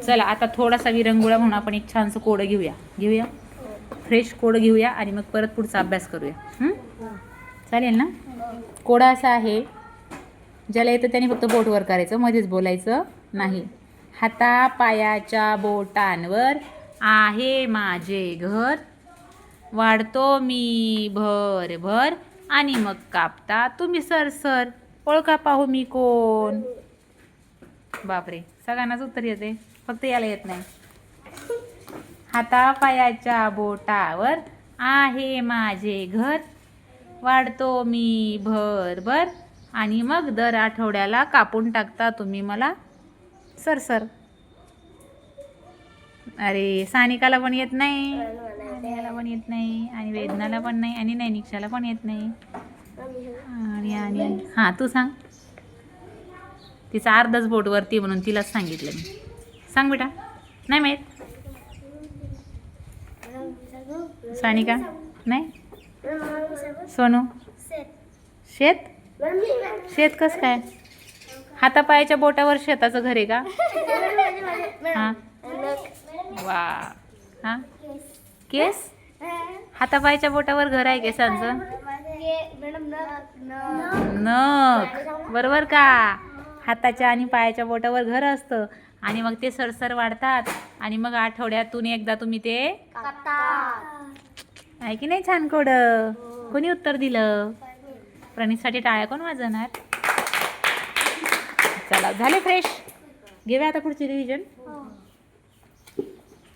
चला आता थोडासा विरंगुळा म्हणून आपण एक छानसं कोडं घेऊया फ्रेश कोडं घेऊया आणि मग परत पुढचा अभ्यास करूया. चालेल ना. कोडा असा आहे, ज्याला येतं त्याने फक्त बोट वर करायचं, मध्येच बोलायचं नाही. हातापायाच्या बोटांवर आहे माझे घर, वाढतो मी भर भर आणि मग कापता तुम्ही सरसर, ओळखा पाहू मी कोण. बापरे, सगळ्यांनाच उत्तर येते, फक्त याला येत नाही. हातापायाच्या बोटावर आहे माझे घर, वाढतो मी भर भर आणि मग दर आठवड्याला कापून टाकता तुम्ही मला सरसर. अरे सानिकाला पण येत नाही, याला पण येत नाही, आणि वेदनाला पण नाही, आणि नैनिक्षाला पण येत नाही. आणि हां तू सांग. तिचा अर्धच बोट वरती म्हणून तिलाच सांगितलं मी. सांग बेटा. नाही माहीत. सानिका नाही. सोनू. शेत. शेत कसं काय? हातापायाच्या बोटावर शेताचं घर आहे का? हां वा. हां केस. हातापायाच्या बोटावर घर आहे केसांचं. नख. बरोबर का. हाताच्या आणि पायाच्या बोटावर घर असतं आणि मग ते सरसर वाढतात आणि मग आठवड्यातून एकदा तुम्ही ते आहे की नाही. छान कोड. कोणी उत्तर दिलं? प्रणीतसाठी टाळ्या कोण वाजवणार? चला झाले फ्रेश. घेऊया आता पुढची रिव्हिजन.